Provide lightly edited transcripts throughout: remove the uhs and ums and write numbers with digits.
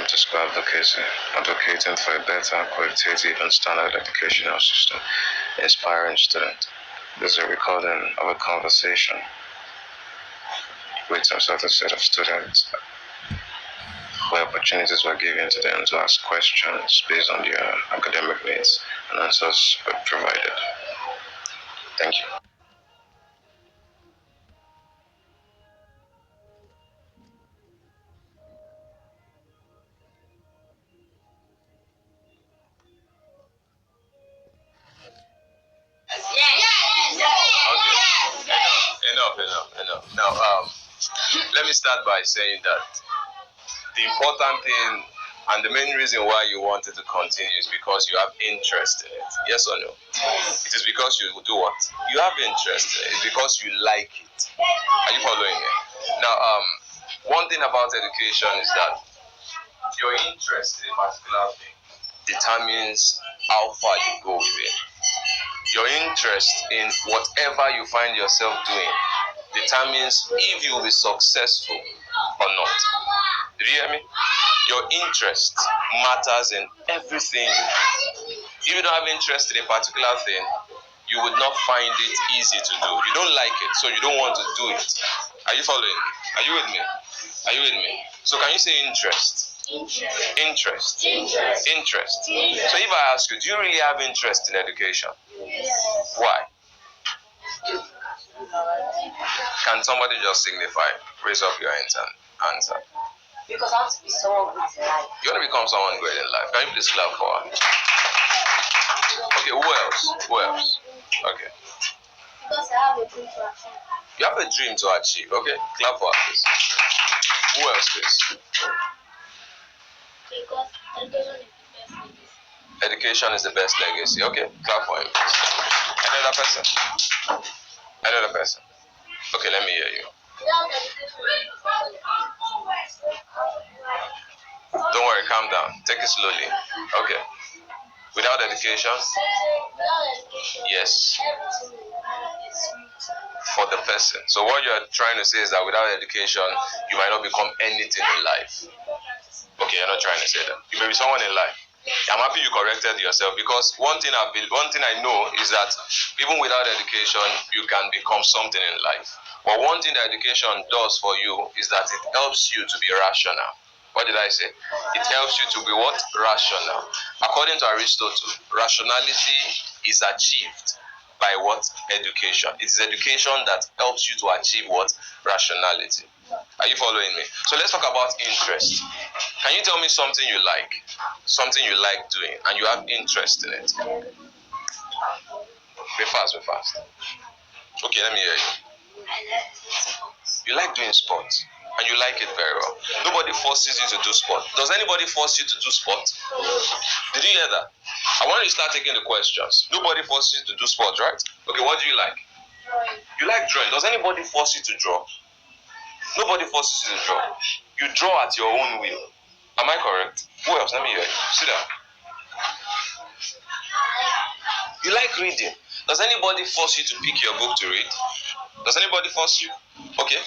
Welcome to School Advocacy, advocating for a better, qualitative, and standard educational system, inspiring students. This is a recording of a conversation with a certain set of students where opportunities were given to them to ask questions based on their academic needs, and answers were provided. Thank you. Enough. Now, let me start by saying that the important thing and the main reason why you wanted to continue is because you have interest in it. Yes or no? It is because you do what? You have interest in it. It's because you like it. Are you following me? Now, one thing about education is that your interest in a particular thing determines how far you go with it. Your interest in whatever you find yourself doing determines if you will be successful or not. Did you hear me? Your interest matters in everything you do. If you don't have interest in a particular thing, you would not find it easy to do. You don't like it, so you don't want to do it. Are you following? Are you with me? Are you with me? So can you say interest? Interest. So if I ask you, do you really have interest in education? Yes. Why? Can somebody just signify? Raise up your hands and answer. Because I want to be someone good in life. You want to become someone great in life. Can you please clap for her? Okay, who else? Okay. Because I have a dream to achieve. You have a dream to achieve. Okay, clap for her, please. Who else, please? Because Education education is the best legacy. is the best legacy. Okay, clap for him, please. Another person. Okay, let me hear you. Don't worry, calm down. Take it slowly. Okay. Without education? Yes. For the person. So what you're trying to say is that without education, you might not become anything in life. Okay, you're not trying to say that. You may be someone in life. I'm happy you corrected yourself, because one thing I know is that even without education, you can become something in life. But one thing that education does for you is that it helps you to be rational. What did I say? It helps you to be what? Rational. According to Aristotle, rationality is achieved by what? Education. It is education that helps you to achieve what? Rationality. Are you following me? So let's talk about interest. Can you tell me something you like? Something you like doing and you have interest in it? Be fast. Okay, let me hear you. You like doing sports and you like it very well. Nobody forces you to do sport. Does anybody force you to do sport? Did you hear that? I want you to start taking the questions. Nobody forces you to do sport, right? Okay, what do you like? Drawing. You like drawing. Does anybody force you to draw? Nobody forces you to draw. You draw at your own will. Am I correct? Who else? Let me hear you. Sit down. You like reading. Does anybody force you to pick your book to read? Does anybody force you? Okay.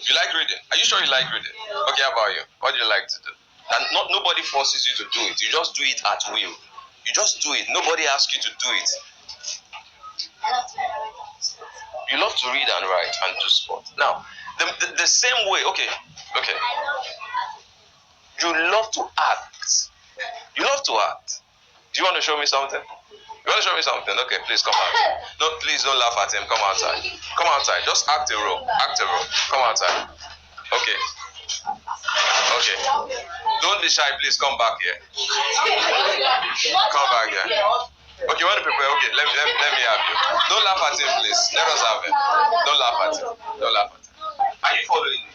You like reading. Are you sure you like reading? Okay, how about you? What do you like to do? And nobody forces you to do it. You just do it at will. You just do it. Nobody asks you to do it. You love to read and write and do sport. Now, the same way, okay. You love to act. Do you want to show me something? You want to show me something? Okay, please come out. No, please don't laugh at him. Come outside. Come outside. Just act a role. Come outside. Okay. Don't be shy, please come back here. Come back here. Okay, you want to prepare? Okay, let me have you. Don't laugh at him, please. Let us have him. Don't laugh at him. Are you following me?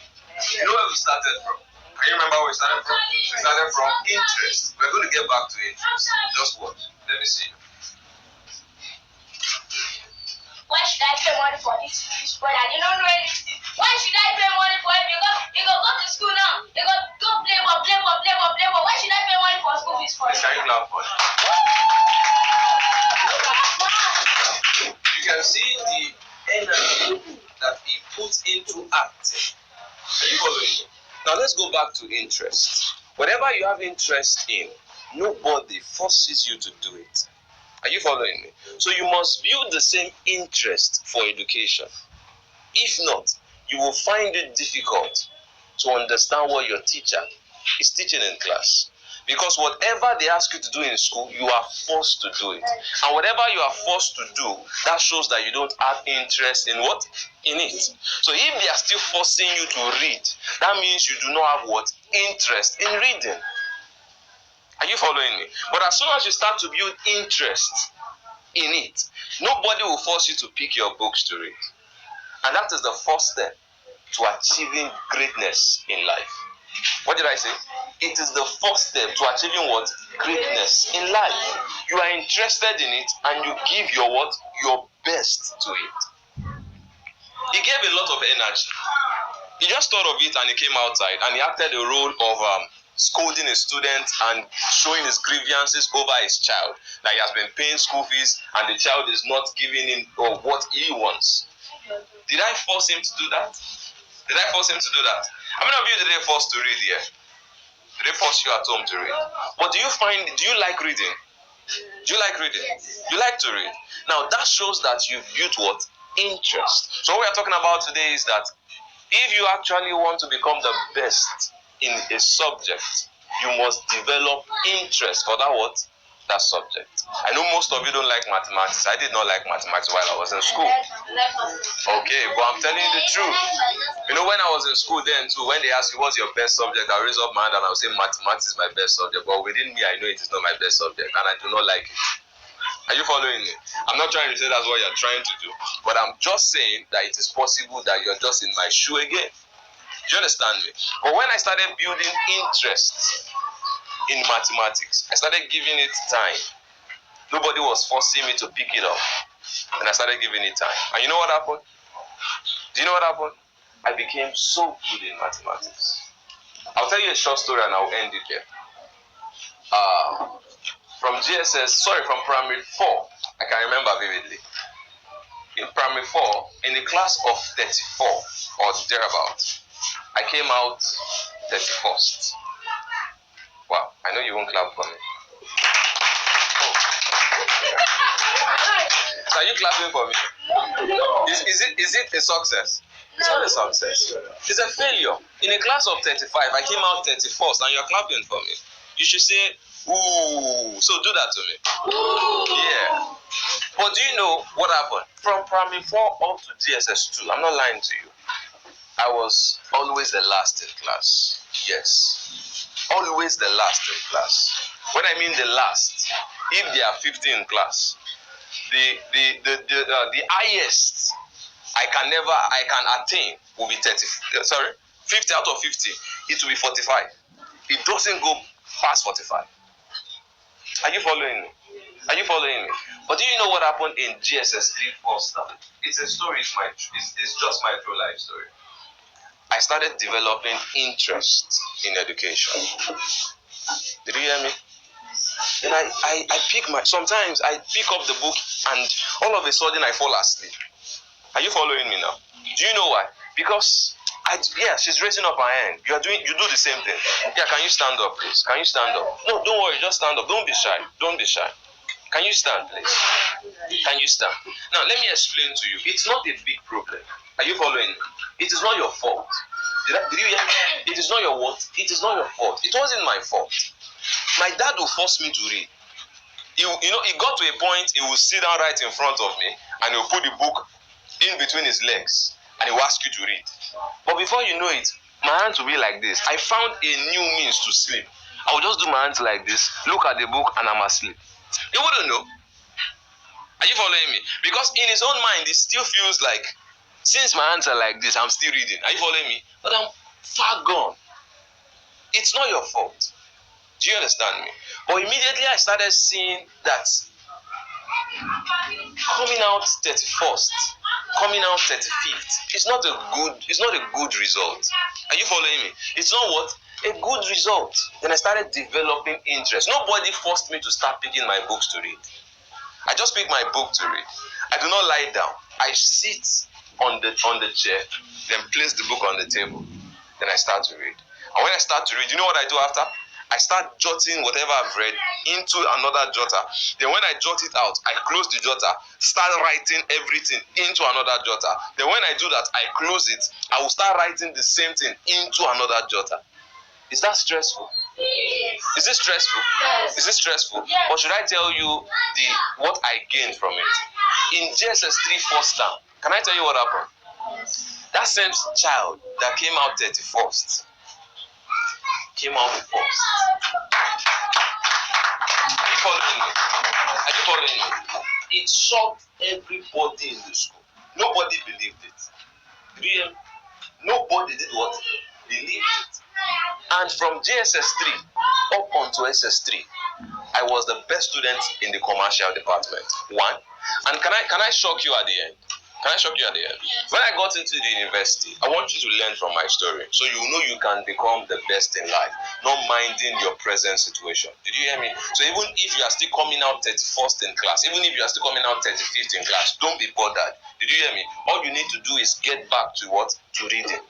You know where we started from? Can you remember where we started from? We started from interest. We're going to get back to interest. Just watch. Let me see. Why should I pay money for this sport? I did not know anything. Why should I pay money for it? Because you go to school now. You go play ball. Why should I pay money for school fees for it? Can you clap for it? You can see the energy that he puts into acting. Are you following me? Now let's go back to interest. Whatever you have interest in, nobody forces you to do it. Are you following me? So you must build the same interest for education. If not, you will find it difficult to understand what your teacher is teaching in class. Because whatever they ask you to do in school, you are forced to do it. And whatever you are forced to do, that shows that you don't have interest in what? In it. So if they are still forcing you to read, that means you do not have what? Interest in reading. Are you following me? But as soon as you start to build interest in it, nobody will force you to pick your books to read. And that is the first step to achieving greatness in life. What did I say? It is the first step to achieving what? Greatness in life. You are interested in it and you give your what? Your best to it. He gave a lot of energy. He just thought of it and he came outside and he acted the role of scolding a student and showing his grievances over his child. That he has been paying school fees and the child is not giving him what he wants. Did I force him to do that? Did I force him to do that? How many of you did they force to read here? Did they force you at home to read? But do you like reading? Do you like reading? Yes. You like to read. Now that shows that you've built what? Interest. So what we are talking about today is that if you actually want to become the best in a subject, you must develop interest for that what? That subject. I know most of you don't like mathematics. I did not like mathematics while I was in school. Okay, but I'm telling you the truth. You know, when I was in school then too, when they ask you what's your best subject, I raise up my hand and I'll say mathematics is my best subject. But within me, I know it is not my best subject and I do not like it. Are you following me? I'm not trying to say that's what you're trying to do, but I'm just saying that it is possible that you're just in my shoe again. Do you understand me? But when I started building interest in mathematics, I started giving it time. Nobody was forcing me to pick it up. And I started giving it time. And you know what happened? Do you know what happened? I became so good in mathematics. I'll tell you a short story and I'll end it there. From primary 4, I can remember vividly. In primary 4, in the class of 34 or thereabout, I came out 31st. Wow, I know you won't clap for me. Oh. So are you clapping for me? Is it a success? It's not a success. It's a failure. In a class of 35, I came out 31st and you're clapping for me. You should say, ooh. So do that to me. Yeah. But do you know what happened? From primary 4 up to GSS2, I'm not lying to you, I was always the last in class. Yes. Always the last in class. When I mean the last, if there are 50 in class, the highest I can attain will be 50 out of 50. It will be 45. It doesn't go past 45. Are you following me? Are you following me? But do you know what happened in GSS 3 first time? It's a story. It's just my true life story. I started developing interest in education. Did you hear me? And sometimes I pick up the book and all of a sudden I fall asleep. Are you following me now? Do you know why? Because she's raising up her hand. You do the same thing. Yeah, can you stand up, please? Can you stand up? No, don't worry, just stand up. Don't be shy. Don't be shy. Can you stand, please? Can you stand? Now let me explain to you. It's not a big problem. Are you following me? It is not your fault. Did you hear me? It is not your what? It is not your fault. It wasn't my fault. My dad will force me to read. It got to a point he will sit down right in front of me and he will put the book in between his legs and he will ask you to read. But before you know it, my hands will be like this. I found a new means to sleep. I will just do my hands like this, look at the book, and I'm asleep. He wouldn't know. Are you following me? Because in his own mind, it still feels like, since my hands are like this, I'm still reading. Are you following me? But I'm far gone. It's not your fault. Do you understand me? But immediately I started seeing that coming out 31st, coming out 35th, it's not a good result. Are you following me? It's not what? A good result. Then I started developing interest. Nobody forced me to start picking my books to read. I just pick my book to read. I do not lie down. I sit on the chair, then place the book on the table. Then I start to read. And when I start to read, you know what I do after? I start jotting whatever I've read into another jotter. Then when I jot it out, I close the jotter, start writing everything into another jotter. Then when I do that, I close it. I will start writing the same thing into another jotter. Is that stressful? Yes. Is it stressful? Yes. Is it stressful? Yes. Or should I tell you what I gained from it? In JSS 3 first term, can I tell you what happened? Yes. That same child that came out 31st came out first. Are you following me? Are you following me? It shocked everybody in the school. Nobody believed it. Do you hear me? Nobody did what? Believed it. And from JSS 3 up onto SS3, I was the best student in the commercial department. One. And can I shock you at the end? Can I shock you at the end? Yes. When I got into the university, I want you to learn from my story, so you know you can become the best in life, not minding your present situation. Did you hear me? So even if you are still coming out 31st in class, even if you are still coming out 35th in class, don't be bothered. Did you hear me? All you need to do is get back to what? To reading.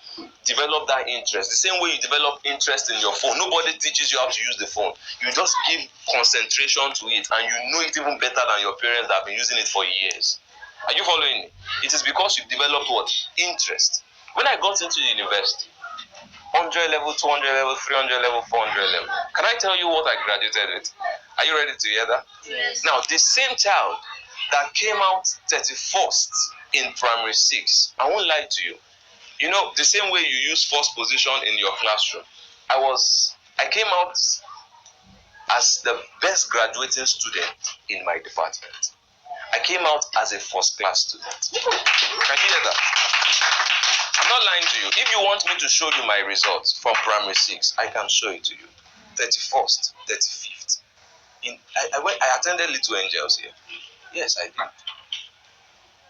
Develop that interest. The same way you develop interest in your phone. Nobody teaches you how to use the phone. You just give concentration to it, and you know it even better than your parents that have been using it for years. Are you following me? It is because you've developed what? Interest. When I got into the university, 100 level, 200 level, 300 level, 400 level, can I tell you what I graduated with? Are you ready to hear that? Yes. Now, the same child that came out 31st in primary 6, I won't lie to you. You know, the same way you use first position in your classroom, I came out as the best graduating student in my department. I came out as a first class student. Can you hear that? I'm not lying to you. If you want me to show you my results from primary 6, I can show it to you. 31st, 35th. I attended Little Angels here. Yes, I did.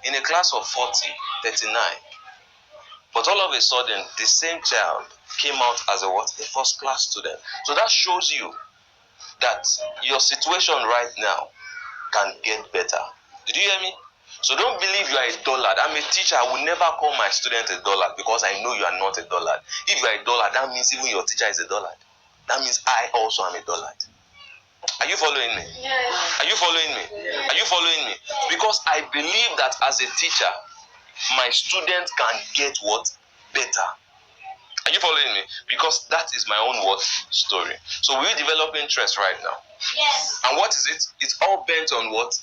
In a class of 40, 39. But all of a sudden, the same child came out as a what? A first class student. So that shows you that your situation right now can get better. Did you hear me? So don't believe you are a dullard. I'm a teacher. I will never call my student a dullard because I know you are not a dullard. If you are a dullard, that means even your teacher is a dullard. That means I also am a dullard. Are you following me? Yes. Are you following me? Yes. Are you following me? Because I believe that as a teacher, my student can get what? Better. Are you following me? Because that is my own what? Story. So we develop interest right now. Yes. And what is it? It's all bent on what?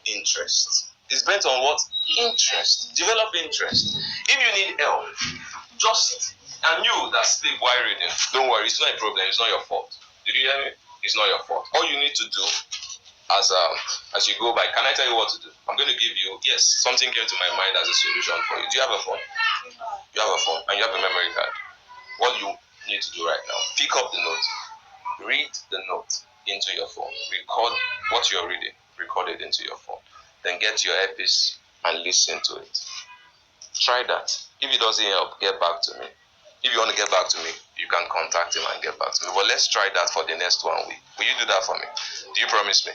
Interest. It's bent on what? Interest. Develop interest. If you need help, and you that sleep while reading, don't worry, it's not a problem, it's not your fault. Did you hear me? It's not your fault. All you need to do as you go by, can I tell you what to do? I'm going to give you, yes, something came to my mind as a solution for you. Do you have a phone? You have a phone and you have a memory card. What you need to do right now, pick up the note, read the note into your phone, record what you're reading, record it into your phone, then get your earpiece and listen to it. Try that. If it doesn't help, get back to me. If you want to get back to me, you can contact him and get back to me. But let's try that for the next 1 week. Will you do that for me? Do you promise me?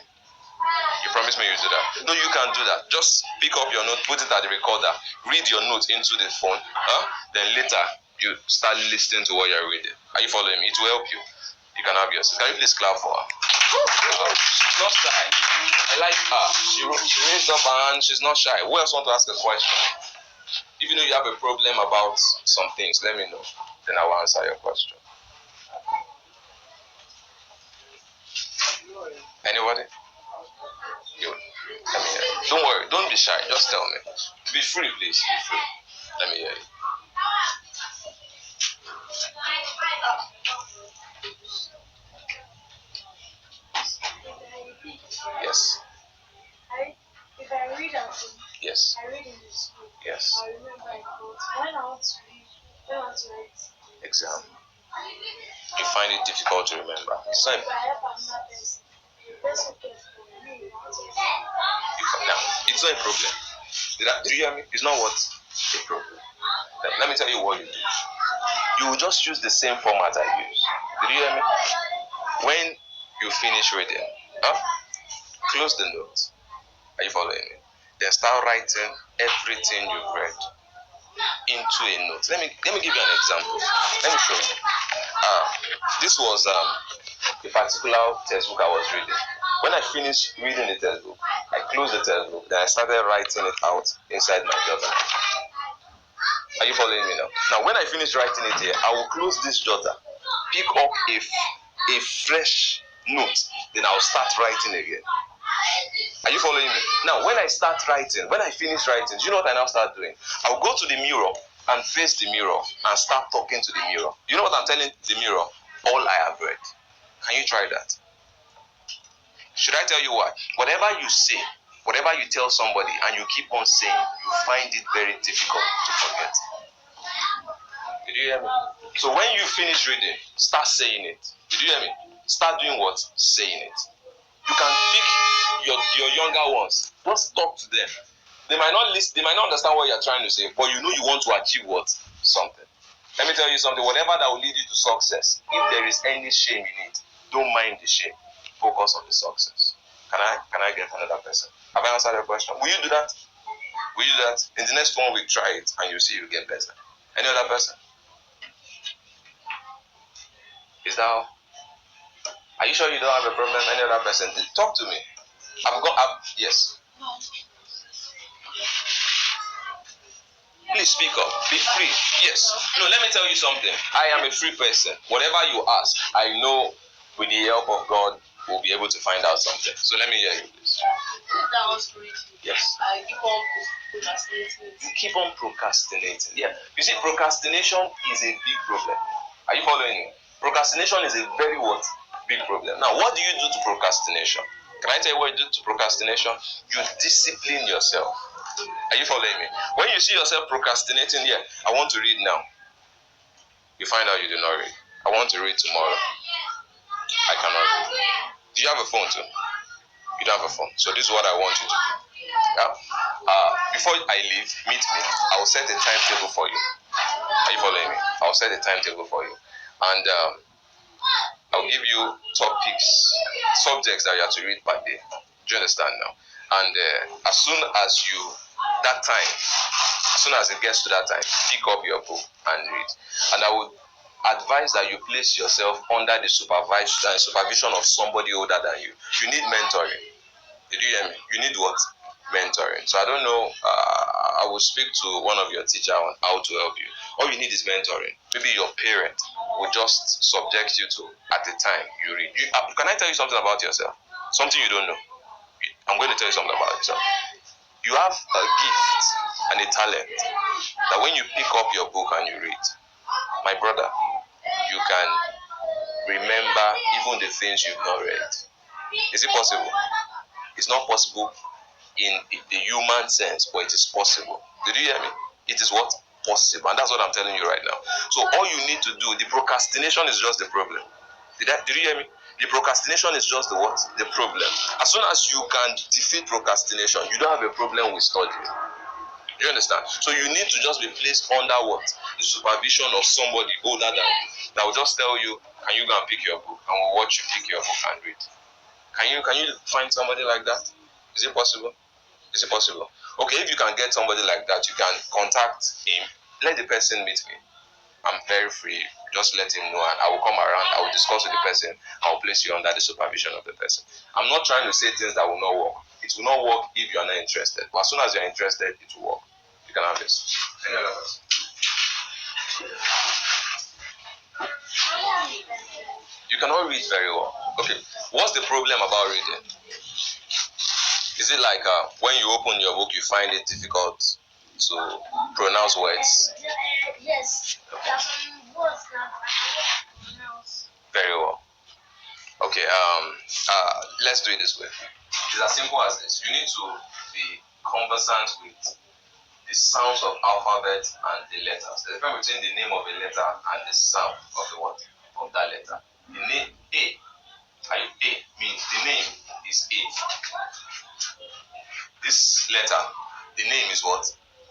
You promise me you do that? No, you can't do that. Just pick up your note, put it at the recorder, read your note into the phone. Then later, you start listening to what you're reading. Are you following me? It will help you. You can have yours. Can you please clap for her? She's not shy. I like her. She raised up her hand. She's not shy. Who else want to ask a question? If you know you have a problem about some things, let me know. Then I will answer your question. Anybody? You. Let me hear you. Don't worry. Don't be shy. Just tell me. Be free, please. Be free. Let me hear you. Yes. If I read at home, Yes. I read in the school. Yes. I remember it, but when I want to read, when I want to write Exam. You find it difficult to remember. It's not. if I help another person, the person gets from me. Now, it's not a problem. Do you hear me? It's not what? A problem. Let me tell you what you do. You will just use the same format I use. Did you hear me? When you finish reading, close the note. Are you following me? Then start writing everything you've read into a note. Let me give you an example. Let me show you. This was a particular textbook I was reading. When I finished reading the textbook, I closed the textbook, then I started writing it out inside my jotter. Are you following me now? Now, when I finish writing it here, I will close this jotter, pick up a fresh note, then I'll start writing again. Are you following me? Now, when I start writing, when I finish writing, do you know what I now start doing? I'll go to the mirror and face the mirror and start talking to the mirror. You know what I'm telling the mirror? All I have read. Can you try that? Should I tell you what? Whatever you say, whatever you tell somebody and you keep on saying, you find it very difficult to forget. Did you hear me? So when you finish reading, start saying it. Did you hear me? Start doing what? Saying it. You can pick your younger ones. Just talk to them. They might not listen, they might not understand what you're trying to say, but you know you want to achieve what? Something. Let me tell you something. Whatever that will lead you to success, if there is any shame in it, don't mind the shame. Focus on the success. Can I get another person? Have I answered your question? Will you do that? Will you do that? In the next 1 week, try it and you'll see you get better. Any other person? Is that all? Are you sure you don't have a problem? Any other person? Talk to me. Yes. Please speak up. Be free. Yes. No, let me tell you something. I am a free person. Whatever you ask, I know with the help of God, we'll be able to find out something. So let me hear you, please. That was great. Yes. I keep on procrastinating. You keep on procrastinating. Yeah. You see, procrastination is a big problem. Are you following me? Procrastination is a very what? Big problem. Now, what do you do to procrastination? Can I tell you what you do to procrastination? You discipline yourself. Are you following me? When you see yourself procrastinating, yeah, I want to read now. You find out you do not read. I want to read tomorrow. I cannot read. Do you have a phone too? You don't have a phone. So this is what I want you to do. Yeah? Before I leave, meet me. I will set a timetable for you. Are you following me? I will set a timetable for you. And I'll give you topics, subjects that you have to read per day. Do you understand now? And as soon as it gets to that time, pick up your book and read. And I would advise that you place yourself under the supervision of somebody older than you. You need mentoring. Did you hear me? You need what? Mentoring. So I don't know, I will speak to one of your teachers on how to help you. All you need is mentoring. Maybe your parent will just subject you to at the time you read. Can I tell you something about yourself? Something you don't know. I'm going to tell you something about yourself. You have a gift and a talent that when you pick up your book and you read, my brother, you can remember even the things you've not read. Is it possible? It's not possible in the human sense, but it is possible. Did you hear me? It is what? Possible. And that's what I'm telling you right now. So all you need to do, the procrastination is just the problem. Did you hear me? The procrastination is just the what? The problem. As soon as you can defeat procrastination, you don't have a problem with studying. Do you understand? So you need to just be placed under what? The supervision of somebody older than you that will just tell you, can you go and pick your book, and we'll watch you pick your book and read. Can you find somebody like that? Is it possible? Is it possible? Okay, if you can get somebody like that, you can contact him. Let the person meet me. I'm very free. Just let him know, and I will come around. I will discuss with the person. I will place you under the supervision of the person. I'm not trying to say things that will not work. It will not work if you are not interested. But as soon as you are interested, it will work. You can have this. Any other person? You cannot read very well. Okay. What's the problem about reading? Is it like when you open your book, you find it difficult to pronounce words? Yes. Okay. Words that I cannot pronounce. Very well. Okay. Let's do it this way. It's as simple as this. You need to be conversant with the sounds of alphabet and the letters. There's a difference between the name of a letter and the sound of the what? Of that letter. The name A. A means the name is A. This letter, the name is what?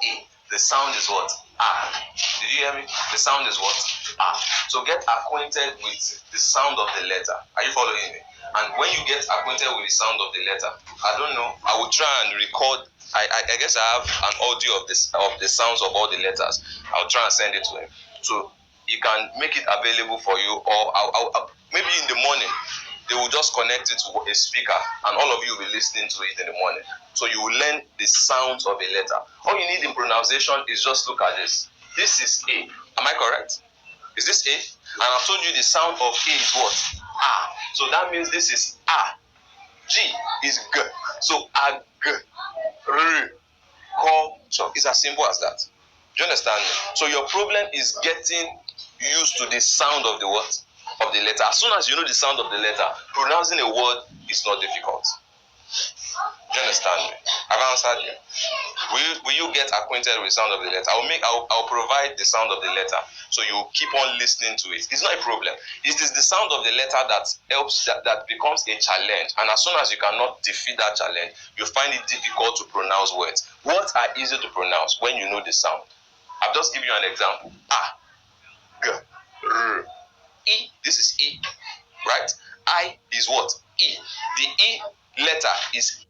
A. The sound is what? A. Did you hear me? The sound is what? A. So get acquainted with the sound of the letter. Are you following me? And when you get acquainted with the sound of the letter, I don't know, I will try and record. I guess I have an audio of the sounds of all the letters. I'll try and send it to him. So he can make it available for you, or maybe in the morning they will just connect it to a speaker and all of you will be listening to it in the morning. So you will learn the sounds of a letter. All you need in pronunciation is just look at this. This is A. Am I correct? Is this A? And I've told you the sound of A is what? A. So that means this is A. G is G. So A, G, R, culture. It's as simple as that. Do you understand me? So your problem is getting used to the sound of the word, of the letter. As soon as you know the sound of the letter, pronouncing a word is not difficult. Do you understand me? I've answered you. Will you get acquainted with the sound of the letter? I'll provide the sound of the letter, so you keep on listening to it. It's not a problem. It is the sound of the letter that helps, that becomes a challenge. And as soon as you cannot defeat that challenge, you find it difficult to pronounce words. Words are easy to pronounce when you know the sound. I'll just give you an example. A, G, R, E. This is E, right? I is what? E. The E letter is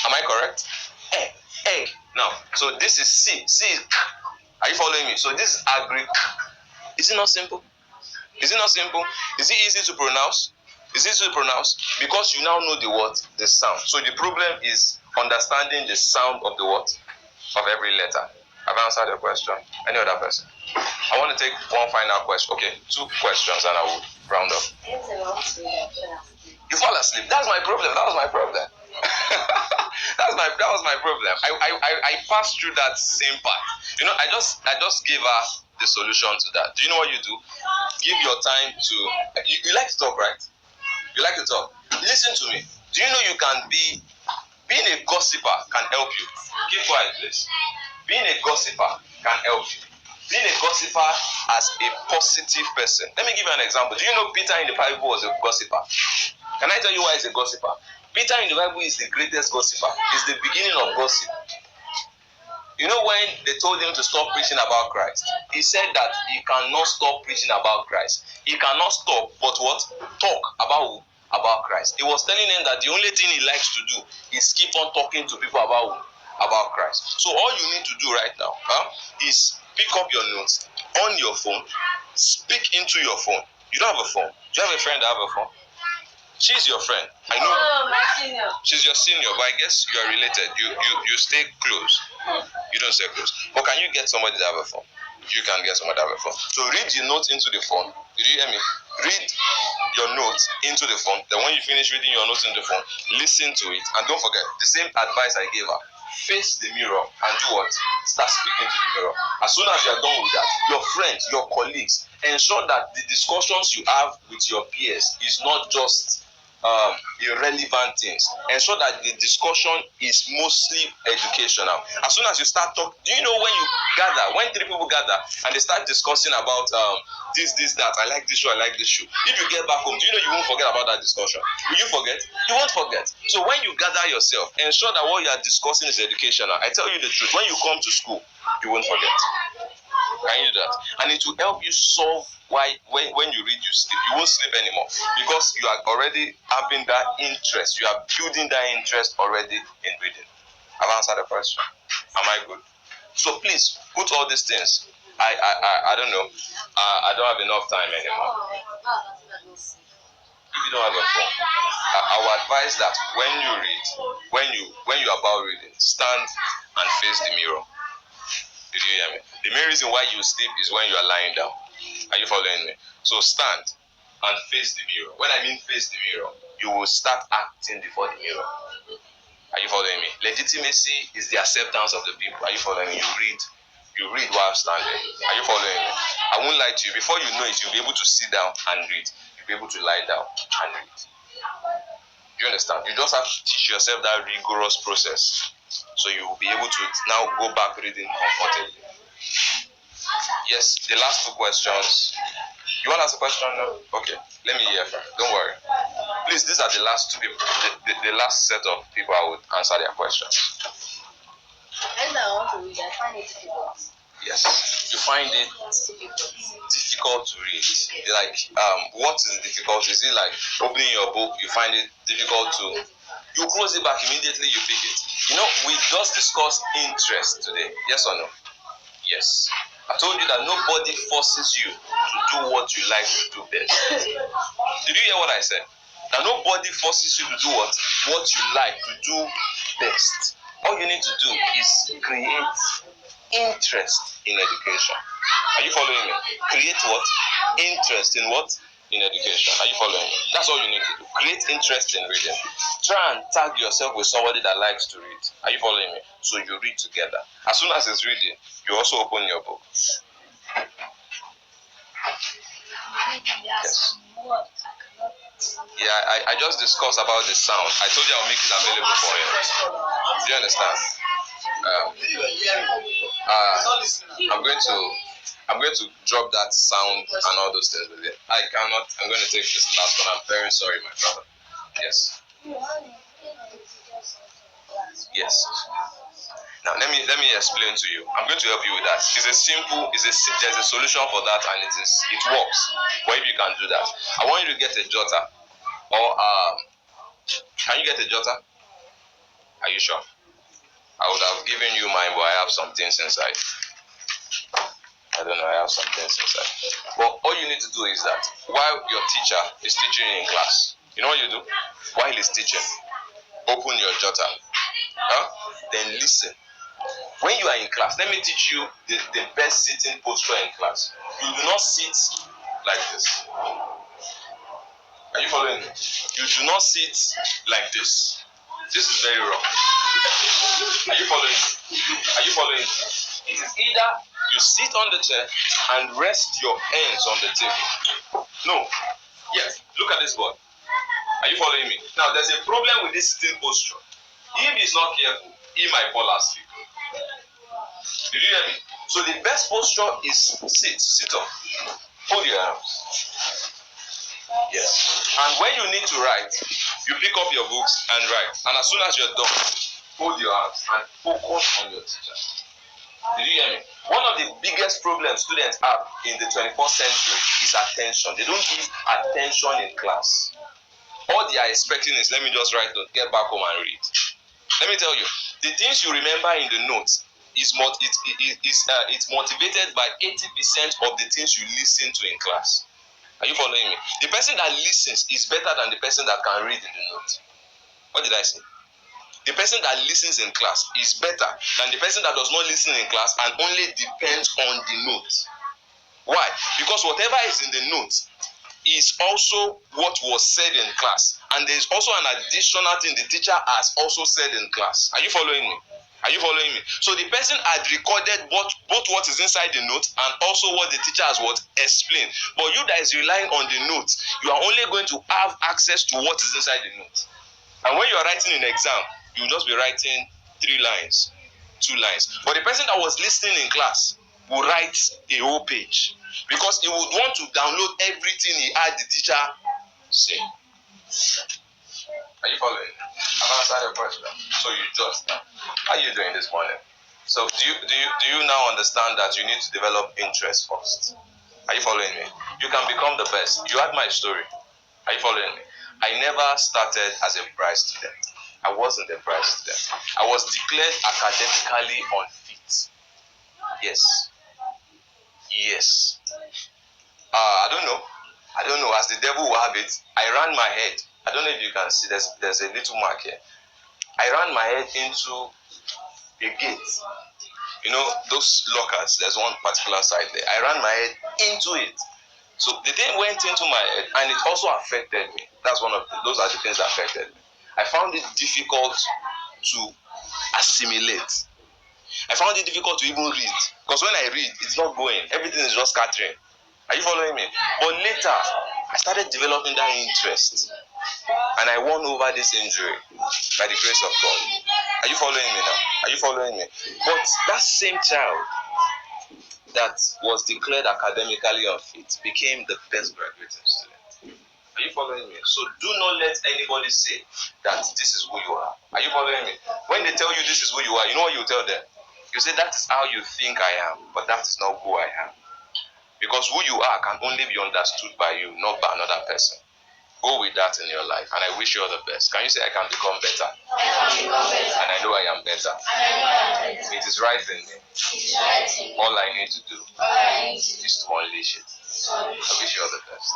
Am I correct? Egg. Now, so this is C. C is K. Are you following me? So this is agri. Is it not simple? Is it not simple? Is it easy to pronounce? Is it easy to pronounce? Because you now know the word, the sound. So the problem is understanding the sound of the word, of every letter. I've answered your question. Any other person? I want to take one final question. Okay, 2 questions and I will round up. You fall asleep. That's my problem. That was my problem. That was my problem. I passed through that same part. You know, I just gave her the solution to that. Do you know what you do? Give your time to you like to talk, right? You like to talk. Listen to me. Do you know you can being a gossiper can help you? Keep quiet, please. Being a gossiper can help you. Being a gossiper as a positive person. Let me give you an example. Do you know Peter in the Bible was a gossiper? Can I tell you why he's a gossiper? Peter in the Bible is the greatest gossiper. He's the beginning of gossip. You know when they told him to stop preaching about Christ, he said that he cannot stop preaching about Christ. He cannot stop, but what? Talk about who? About Christ. He was telling them that the only thing he likes to do is keep on talking to people about who? About Christ. So all you need to do right now is pick up your notes on your phone, speak into your phone. You don't have a phone. Do you have a friend that have a phone? She's your friend. I know. Oh, my senior. She's your senior, but I guess you are related. You stay close. You don't stay close. But can you get somebody to have a phone? You can get somebody to have a phone. So read your notes into the phone. Did you hear me? Read your notes into the phone. Then when you finish reading your notes in the phone, listen to it. And don't forget, the same advice I gave her. Face the mirror and do what? Start speaking to the mirror. As soon as you are done with that, your friends, your colleagues, ensure that the discussions you have with your peers is not just irrelevant things. Ensure that the discussion is mostly educational. As soon as you start talking, do you know when you gather, when three people gather and they start discussing about this, that, I like this shoe, I like this shoe. If you get back home, do you know you won't forget about that discussion? Will you forget? You won't forget. So when you gather yourself, ensure that what you are discussing is educational. I tell you the truth, when you come to school, you won't forget. Can you do that? And it will help you solve why when you read you sleep. You won't sleep anymore because you are already having that interest. You are building that interest already in reading. I've answered the question. Am I good? So please put all these things. I don't know. I don't have enough time anymore. If you don't have a phone, I will advise that when you read, when you are about reading, stand and face the mirror. Did you hear me? The main reason why you sleep is when you are lying down. Are you following me? So stand and face the mirror. When I mean face the mirror, you will start acting before the mirror. Are you following me? Legitimacy is the acceptance of the people. Are you following me? You read while standing. Are you following me? I won't lie to you. Before you know it, you'll be able to sit down and read. You'll be able to lie down and read. You understand? You just have to teach yourself that rigorous process. So you will be able to now go back reading comfortably. Yes, the last two questions. You want to ask a question now? Okay, let me hear from you. Don't worry. Please, these are the last two people, the last set of people I would answer their questions. And I want to read, I find it difficult. Yes, you find it difficult to read. Like, what is difficult? Is it like opening your book, you find it difficult to... You close it back immediately, you pick it. You know, we just discussed interest today. Yes or no? Yes. I told you that nobody forces you to do what you like to do best. Did you hear what I said? That nobody forces you to do what you like to do best. All you need to do is create interest in education. Are you following me? Create what? Interest in what? In education. Are you following me? That's all you need to do. Create interest in reading. Try and tag yourself with somebody that likes to read. Are you following me? So you read together. As soon as it's reading, you also open your book. Yes. Yeah, I just discussed about the sound. I told you I'll make it available for you. Do you understand? I'm going to drop that sound and all those things with it. I'm going to take this last one. I'm very sorry, my brother. Yes. Yes. Now let me explain to you. I'm going to help you with that. There's a solution for that, and it works. But if you can do that, I want you to get a jotter, or can you get a jotter? Are you sure? I would have given you mine, but I have some things inside. I don't know, I have some things inside. But all you need to do is that while your teacher is teaching you in class, you know what you do? While he's teaching, open your jotter. Then listen. When you are in class, let me teach you the best sitting posture in class. You do not sit like this. Are you following me? You do not sit like this. This is very wrong. Are you following me? Are you following me? It is either you sit on the chair and rest your hands on the table. No. Yes, look at this board. Are you following me? Now, there's a problem with this sitting posture. If he's not careful, he might fall asleep. Did you hear me? So the best posture is sit up. Hold your arms. Yes. And when you need to write, you pick up your books and write. And as soon as you're done, hold your arms and focus on your teacher. Did you hear me? One of the biggest problems students have in the 21st century is attention. They don't give attention in class. All they are expecting is, let me just write note, get back home and read. Let me tell you, the things you remember in the notes it's motivated by 80% of the things you listen to in class. Are you following me? The person that listens is better than the person that can read in the note. What did I say? The person that listens in class is better than the person that does not listen in class and only depends on the note. Why? Because whatever is in the note is also what was said in class, and there is also an additional thing the teacher has also said in class. Are you following me? Are you following me? So the person had recorded both what is inside the note and also what the teacher has explained. But you that is relying on the note, you are only going to have access to what is inside the note. And when you are writing an exam, you will just be writing 3 lines, 2 lines. But the person that was listening in class will write a whole page because he would want to download everything he had the teacher say. Are you following? I've answered your question. So you just, how are you doing this morning? So do you now understand that you need to develop interest first? Are you following me? You can become the best. You had my story. Are you following me? I never started as a bright student. I wasn't a bright student. I was declared academically unfit. Yes. I don't know. As the devil will have it, I ran my head. I don't know if you can see. There's a little mark here. I ran my head into a gate. You know those lockers. There's one particular side there. I ran my head into it. So the thing went into my head, and it also affected me. Those are the things that affected me. I found it difficult to assimilate. I found it difficult to even read, because when I read, it's not going. Everything is just scattering. Are you following me? But later, I started developing that interest, and I won over this injury by the grace of God. Are you following me now? Are you following me? But that same child that was declared academically unfit became the best graduating student. Are you following me? So do not let anybody say that this is who you are. Are you following me? When they tell you this is who you are, you know what you tell them? You say that is how you think I am, but that is not who I am. Because who you are can only be understood by you, not by another person. Go with that in your life, and I wish you all the best. Can you say I can become better? And I know I am better. It is right in me. All I need to do is to unleash it. I wish you all the best.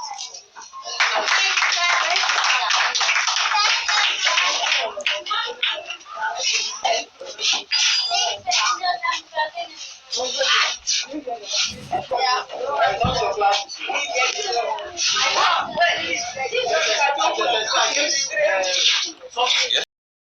Yes.